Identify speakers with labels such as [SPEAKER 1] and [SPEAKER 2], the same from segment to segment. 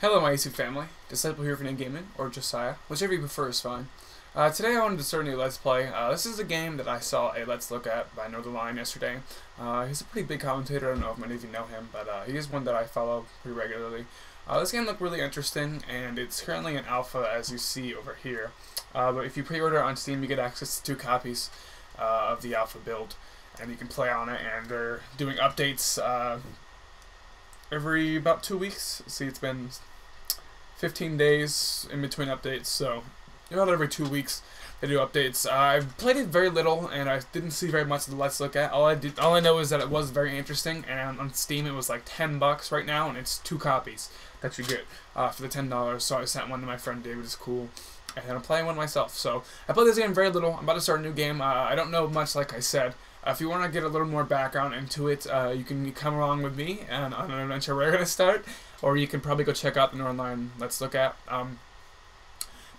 [SPEAKER 1] Hello my YouTube family, Disciple here for Name Gaming, or Josiah, whichever you prefer is fine. Today I wanted to start a new Let's Play. This is a game that I saw a Let's Look at by Northern yesterday. He's a pretty big commentator, I don't know if many of you know him, but he is one that I follow pretty regularly. This game looked really interesting, and it's currently in alpha as you see over here. But if you pre-order on Steam, you get access to 2 copies of the alpha build, and you can play on it, and they're doing updates every about 2 weeks. See, it's been 15 days in between updates, so about every 2 weeks they do updates. I've played it very little, and I didn't see very much of the Let's Look at. All I know is that it was very interesting, and on Steam it was like $10 right now, and it's 2 copies that you get for the $10. So I sent one to my friend David, it's cool, and I'm playing one myself. So I played this game very little. I'm about to start a new game. I don't know much, like I said. If you want to get a little more background into it, you can come along with me and on an adventure we're going to start, or you can probably go check out the Northern Let's Look at. But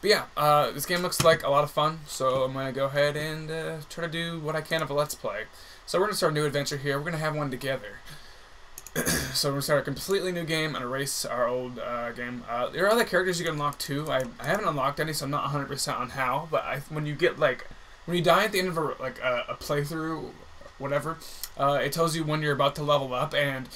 [SPEAKER 1] yeah, this game looks like a lot of fun, so I'm going to go ahead and try to do what I can of a Let's Play. So we're going to start a new adventure here. We're going to have one together. So we're going to start a completely new game and erase our old game. There are other characters you can unlock too. I haven't unlocked any, so I'm not 100% on how, but when you get like... when you die at the end of a playthrough, whatever, it tells you when you're about to level up, and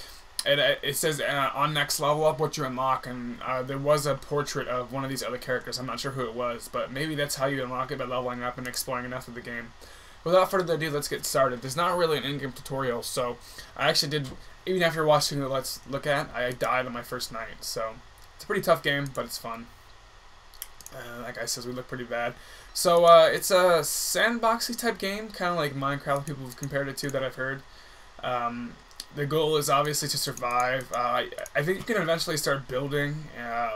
[SPEAKER 1] it says on next level up what you unlock, and there was a portrait of one of these other characters. I'm not sure who it was, but maybe that's how you unlock it, by leveling up and exploring enough of the game. Without further ado, let's get started. There's not really an in-game tutorial, so I actually did, even after watching the Let's Look at, I died on my first night, so it's a pretty tough game, but it's fun. That guy says we look pretty bad. So it's a sandboxy type game, kind of like Minecraft. People have compared it to that I've heard. The goal is obviously to survive. I think you can eventually start building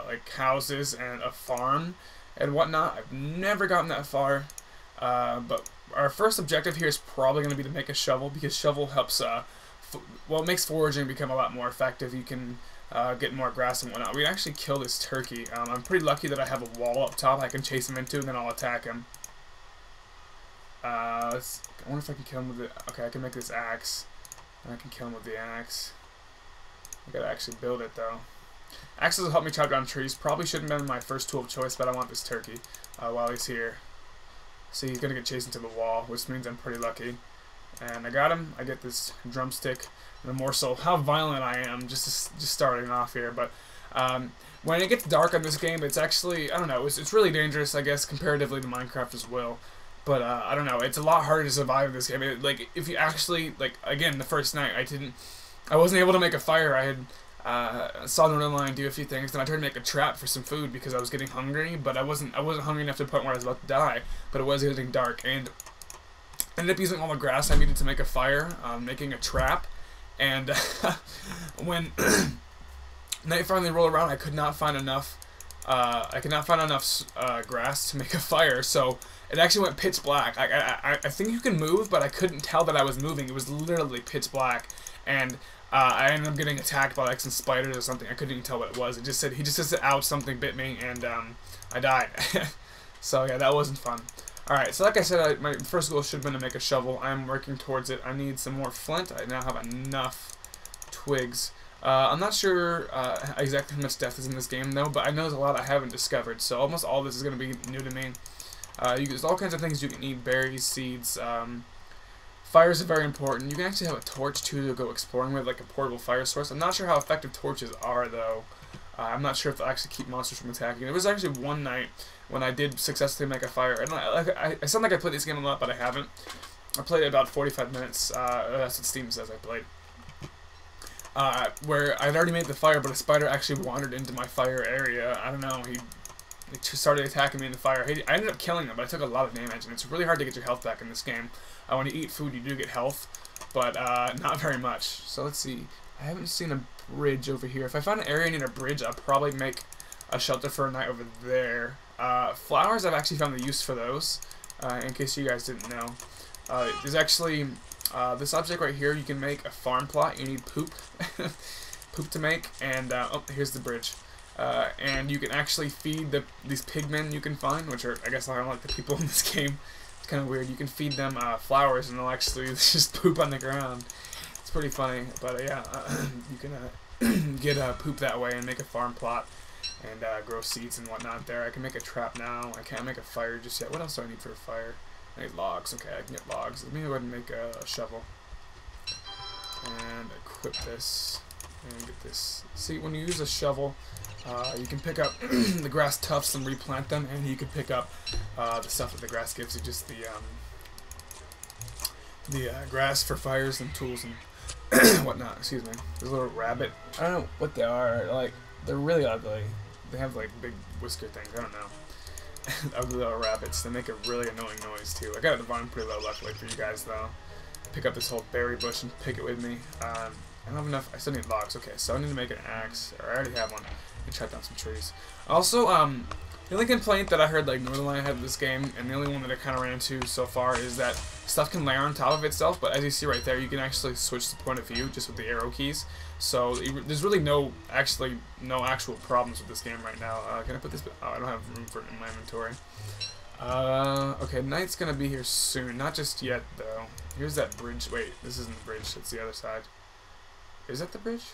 [SPEAKER 1] like houses and a farm and whatnot. I've never gotten that far, but our first objective here is probably going to be to make a shovel, because shovel helps. Well, it makes foraging become a lot more effective. You can get more grass and whatnot. We can actually kill this turkey. I'm pretty lucky that I have a wall up top I can chase him into, and then I'll attack him. I wonder if I can kill him with it. Okay, I can make this axe. And I can kill him with the axe. I gotta actually build it though. Axes will help me chop down trees. Probably shouldn't have been my first tool of choice, but I want this turkey while he's here. See, he's gonna get chased into the wall, which means I'm pretty lucky. And I got him. I get this drumstick and a morsel. How violent I am, just starting off here. But when it gets dark on this game, it's actually, I don't know, it's really dangerous, I guess, comparatively to Minecraft as well. But I don't know, it's a lot harder to survive in this game. Like, if you actually, like, again, the first night, I wasn't able to make a fire. I had saw the Northern do a few things, then I tried to make a trap for some food because I was getting hungry, but I wasn't hungry enough to the point where I was about to die. But it was getting dark, and I ended up using all the grass I needed to make a fire, making a trap, and when night finally rolled around, I could not find enough. Grass to make a fire, so it actually went pitch black. I think you can move, but I couldn't tell that I was moving. It was literally pitch black, and I ended up getting attacked by like some spiders or something. I couldn't even tell what it was. It just said, he just said, ouch, something bit me, and I died. So yeah, that wasn't fun. Alright, so like I said, my first goal should have been to make a shovel. I'm working towards it. I need some more flint. I now have enough twigs. I'm not sure exactly how much depth is in this game, though, but I know there's a lot I haven't discovered, so almost all this is going to be new to me. There's all kinds of things you can eat, berries, seeds. Fires are very important. You can actually have a torch, too, to go exploring with, like a portable fire source. I'm not sure how effective torches are, though. I'm not sure if they'll actually keep monsters from attacking. There was actually one night when I did successfully make a fire, and I sound like I played this game a lot, but I haven't. I played it about 45 minutes. That's what Steam says I played. Where I'd already made the fire, but a spider actually wandered into my fire area. I don't know, he started attacking me in the fire. I ended up killing him, but I took a lot of damage, and it's really hard to get your health back in this game. When you eat food, you do get health, but not very much. So let's see. I haven't seen a bridge over here. If I find an area near a bridge, I'll probably make a shelter for a night over there. Flowers, I've actually found the use for those, in case you guys didn't know. There's actually... this object right here, you can make a farm plot. You need poop, poop to make, and oh, here's the bridge. And you can actually feed these pigmen you can find, which are, I guess, I don't like the people in this game. It's kind of weird. You can feed them flowers, and they'll actually just poop on the ground. It's pretty funny, but yeah, you can get poop that way and make a farm plot. and grow seeds and whatnot there. I can make a trap now. I can't make a fire just yet. What else do I need for a fire? I need logs. Okay, I can get logs. Let me go ahead and make a shovel. And equip this. And get this. See, when you use a shovel, you can pick up the grass tufts and replant them, and you can pick up the stuff that the grass gives you, just the grass for fires and tools and whatnot. Excuse me. There's a little rabbit. I don't know what they are. Like, they're really ugly. They have like big whisker things. I don't know. Ugly little rabbits. They make a really annoying noise too. I got it divine pretty low, luckily for you guys though. Pick up this whole berry bush and pick it with me. I don't have enough. I still need logs. Okay, so I need to make an axe. Or I already have one. And chop down some trees. Also, the only complaint that I heard like Northernlion had in this game, and the only one that I kind of ran into so far, is that stuff can layer on top of itself. But as you see right there, you can actually switch the point of view just with the arrow keys. So there's really no actual problems with this game right now. Can I put this? Oh, I don't have room for it in my inventory. Okay, night's gonna be here soon. Not just yet though. Here's that bridge. Wait, this isn't the bridge. It's the other side. Is that the bridge?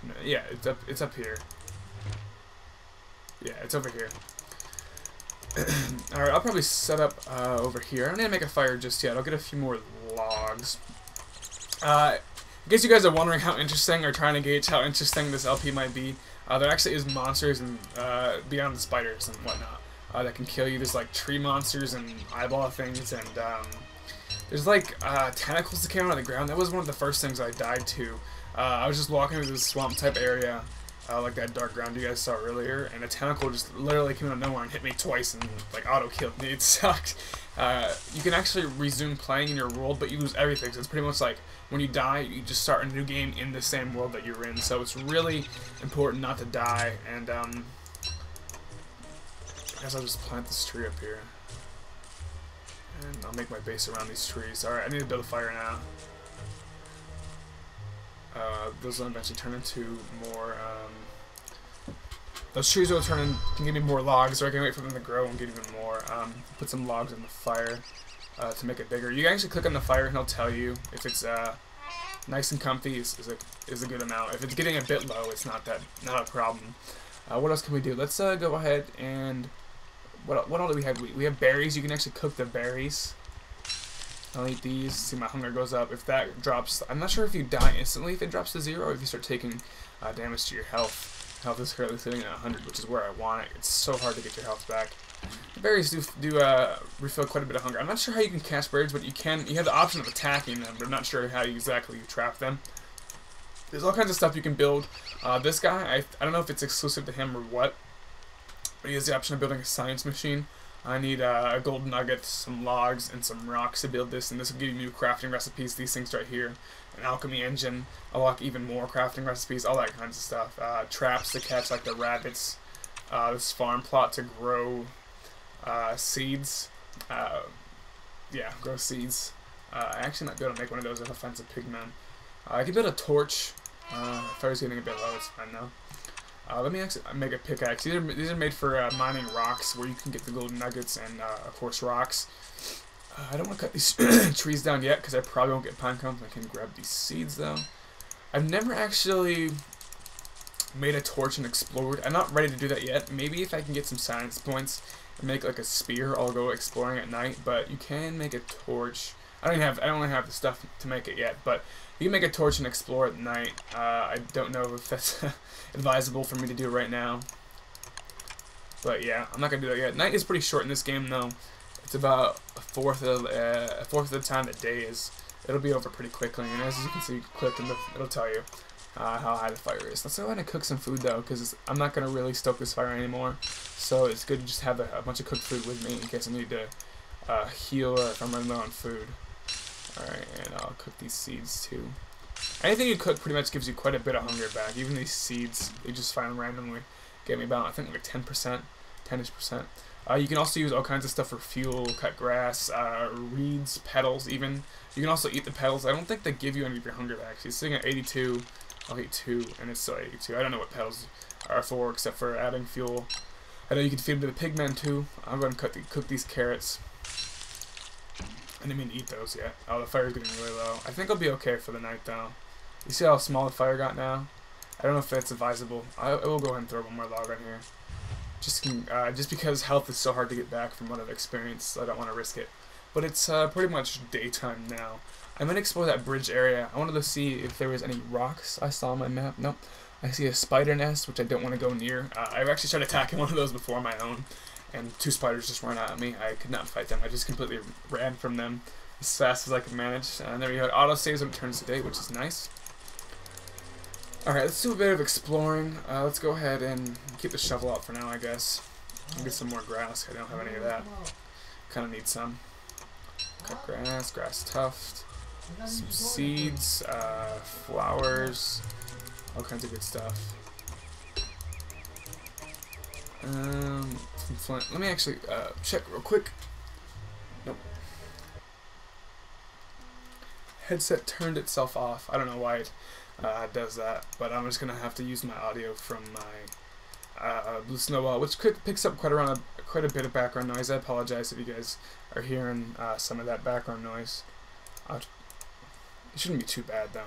[SPEAKER 1] No, yeah, it's up here. Yeah, it's over here. Alright, I'll probably set up over here. I don't need to make a fire just yet. I'll get a few more logs. I guess you guys are wondering how interesting, or trying to gauge how interesting this LP might be. There actually is monsters and beyond the spiders and whatnot that can kill you. There's like tree monsters and eyeball things, and there's like tentacles that came out of the ground. That was one of the first things I died to. I was just walking through this swamp type area. Like that dark ground you guys saw earlier, and a tentacle just literally came out of nowhere and hit me twice and like auto-killed me. It sucked. You can actually resume playing in your world, but you lose everything, so it's pretty much like when you die, you just start a new game in the same world that you're in, so it's really important not to die, and I guess I'll just plant this tree up here. And I'll make my base around these trees. Alright, I need to build a fire now. Those will eventually turn into more, those trees will turn in, can give me more logs, or I can wait for them to grow and get even more. Put some logs in the fire to make it bigger. You can actually click on the fire and it'll tell you if it's nice and comfy is a good amount. If it's getting a bit low, it's not a problem. What else can we do? Let's go ahead and, what all do we have? We have berries. You can actually cook the berries. I'll eat these, see my hunger goes up. If that drops, I'm not sure if you die instantly if it drops to 0, or if you start taking damage to your health. Health is currently sitting at 100, which is where I want it. It's so hard to get your health back. The berries do refill quite a bit of hunger. I'm not sure how you can catch birds, but you have the option of attacking them, but I'm not sure how exactly you trap them. There's all kinds of stuff you can build. This guy, I don't know if it's exclusive to him or what, but he has the option of building a science machine. I need a gold nugget, some logs, and some rocks to build this, and this will give you new crafting recipes. These things right here, an alchemy engine, unlock even more crafting recipes, all that kinds of stuff. Traps to catch like the rabbits. This farm plot to grow seeds. Yeah, grow seeds. I actually might be able to make one of those if I find some pigmen. I can build a torch. Fire's getting a bit low, it's fine now. Let me actually make a pickaxe. These are made for mining rocks, where you can get the golden nuggets and, of course, rocks. I don't want to cut these trees down yet, because I probably won't get pine cones. I can grab these seeds, though. I've never actually made a torch and explored. I'm not ready to do that yet. Maybe if I can get some science points and make like a spear, I'll go exploring at night. But you can make a torch. I don't have the stuff to make it yet, but you can make a torch and explore at night. I don't know if that's advisable for me to do right now, but yeah, I'm not gonna do that yet. Night is pretty short in this game, though. It's about a fourth of the time that day is. It'll be over pretty quickly, and as you can see, click and it'll tell you how high the fire is. Let's go ahead and cook some food though, because I'm not gonna really stoke this fire anymore. So it's good to just have a bunch of cooked food with me in case I need to heal or if I'm running low on food. Alright, and I'll cook these seeds too. Anything you cook pretty much gives you quite a bit of hunger back. Even these seeds, they just find randomly get me about, I think, like 10%, 10-ish%. You can also use all kinds of stuff for fuel, cut grass, reeds, petals even. You can also eat the petals. I don't think they give you any of your hunger back. It's sitting at 82. I'll eat 2, and it's still 82. I don't know what petals are for except for adding fuel. I know you can feed them to the pigmen too. I'm going to cook these carrots. I didn't mean to eat those yet. Oh, the fire's getting really low. I think I'll be okay for the night, though. You see how small the fire got now? I don't know if that's advisable. I will go ahead and throw one more log on here. Just because health is so hard to get back from what I've experienced, so I don't want to risk it. But it's pretty much daytime now. I'm going to explore that bridge area. I wanted to see if there was any rocks I saw on my map. Nope. I see a spider nest, which I don't want to go near. I've actually tried attacking one of those before on my own, and 2 spiders just ran at me. I could not fight them. I just completely ran from them as fast as I could manage. And there we go. It auto-saves when it turns to day, which is nice. Alright, let's do a bit of exploring. Let's go ahead and keep the shovel out for now, I guess. I'll get some more grass. I don't have any of that. Kind of need some. Cut grass, grass tuft, some seeds, flowers, all kinds of good stuff. Some flint. Let me actually check real quick. Nope. Headset turned itself off. I don't know why it does that, but I'm just gonna have to use my audio from my Blue Snowball, which picks up quite a bit of background noise. I apologize if you guys are hearing some of that background noise. It shouldn't be too bad though.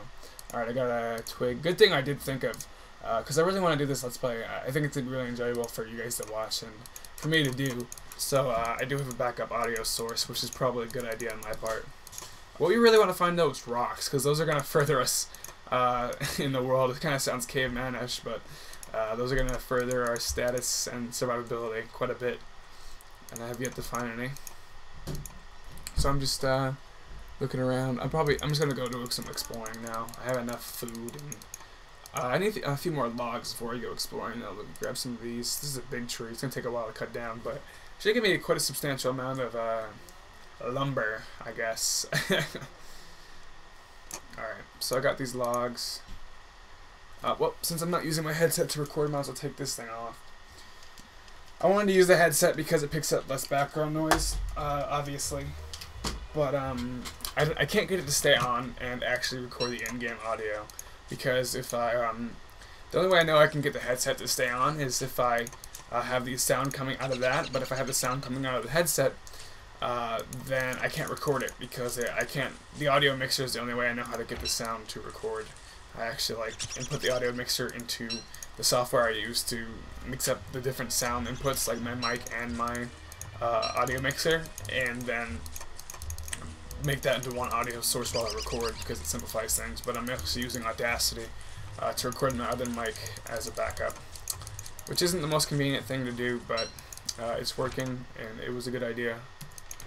[SPEAKER 1] Alright, I got a twig. Good thing I did think of, because I really want to do this Let's Play. I think it's really enjoyable for you guys to watch and for me to do. So I do have a backup audio source, which is probably a good idea on my part. What we really want to find though is rocks, because those are going to further us in the world. It kind of sounds caveman-ish, but those are going to further our status and survivability quite a bit. And I have yet to find any. So I'm just looking around. I'm just going to go do some exploring now. I have enough food, and I need a few more logs before I go exploring. I'll grab some of these. This is a big tree. It's going to take a while to cut down, but it should give me quite a substantial amount of lumber, I guess. Alright, so I got these logs. Well, since I'm not using my headset to record, I might as well take this thing off. I wanted to use the headset because it picks up less background noise, obviously. But I can't get it to stay on and actually record the in-game audio. Because if I, the only way I know I can get the headset to stay on is if I have the sound coming out of that. But if I have the sound coming out of the headset, then I can't record it because I can't. The audio mixer is the only way I know how to get the sound to record. I actually input the audio mixer into the software I use to mix up the different sound inputs, like my mic and my audio mixer, and then make that into one audio source while I record because it simplifies things. But I'm actually using Audacity to record my other mic as a backup, which isn't the most convenient thing to do, but it's working and it was a good idea.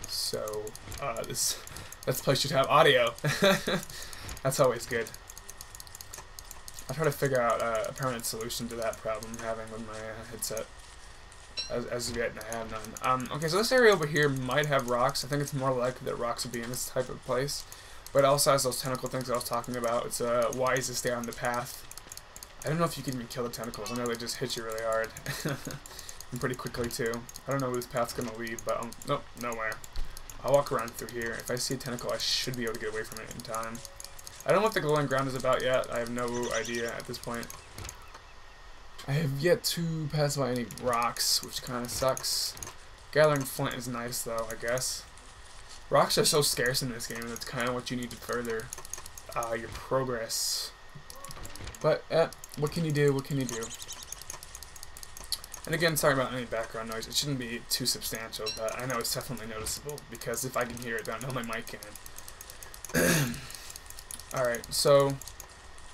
[SPEAKER 1] So this Let's Play should have audio. That's always good. I'll try to figure out a permanent solution to that problem I'm having with my headset. As of yet, I have none. Okay, so this area over here might have rocks. I think it's more likely that rocks would be in this type of place. But it also has those tentacle things I was talking about. It's wise to stay on the path. I don't know if you can even kill the tentacles. I know they just hit you really hard. And pretty quickly, too. I don't know where this path's going to lead, but nope, nowhere. I'll walk around through here. If I see a tentacle, I should be able to get away from it in time. I don't know what the glowing ground is about yet. I have no idea at this point. I have yet to pass by any rocks, which kind of sucks. Gathering flint is nice, though, I guess. Rocks are so scarce in this game, and that's kind of what you need to further your progress. But, what can you do? What can you do? And again, sorry about any background noise. It shouldn't be too substantial, but I know it's definitely noticeable, because if I can hear it, then I know my mic can. Alright, so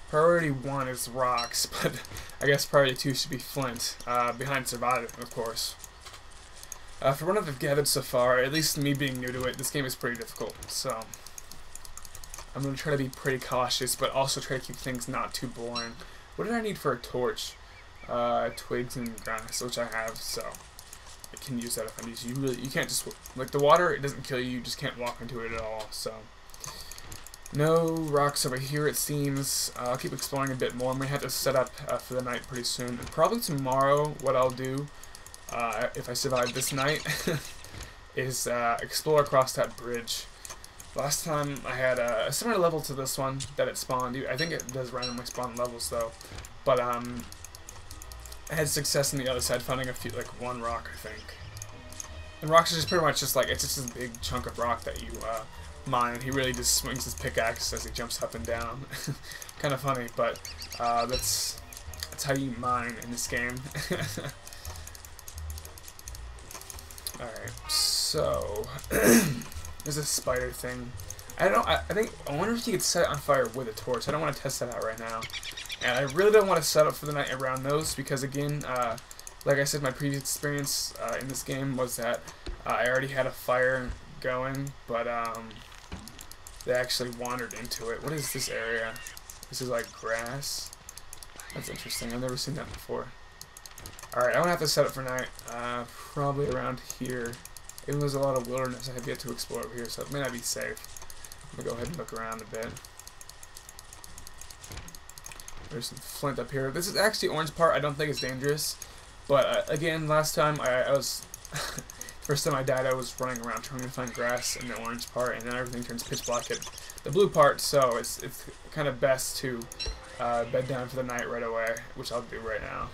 [SPEAKER 1] priority 1 is rocks, but I guess priority 2 should be flint, behind surviving, of course. For what I've gathered so far, at least me being new to it, this game is pretty difficult, so I'm going to try to be pretty cautious, but also try to keep things not too boring. What did I need for a torch? Twigs and grass, which I have, so I can use that if I need to. You can't just, like, the water, it doesn't kill you, you just can't walk into it at all, so. No rocks over here, it seems. I'll keep exploring a bit more. I'm going to have to set up for the night pretty soon. And probably tomorrow, what I'll do, if I survive this night, is explore across that bridge. Last time I had a similar level to this one that it spawned. I think it does randomly spawn levels, though. But I had success on the other side, finding a few, like one rock, I think. And rocks are just pretty much just like, it's just this big chunk of rock that you mine. He really just swings his pickaxe as he jumps up and down. Kind of funny, but that's That's how you mine in this game. Alright, so there's a spider thing. I wonder if you could set it on fire with a torch. I don't want to test that out right now. And I really don't want to set up for the night around those because, again, like I said, my previous experience in this game was that I already had a fire going, but they actually wandered into it. What is this area? This is like grass. That's interesting. I've never seen that before. Alright, I'm going to have to set up for night. Probably around here. Even though there's a lot of wilderness I have yet to explore over here, so it may not be safe. I'm going to go ahead and look around a bit. There's some flint up here. This is actually orange part. I don't think it's dangerous. But again, last time I was... first time I died, I was running around trying to find grass in the orange part, and then everything turns pitch black at the blue part, so it's kind of best to bed down for the night right away, which I'll do right now.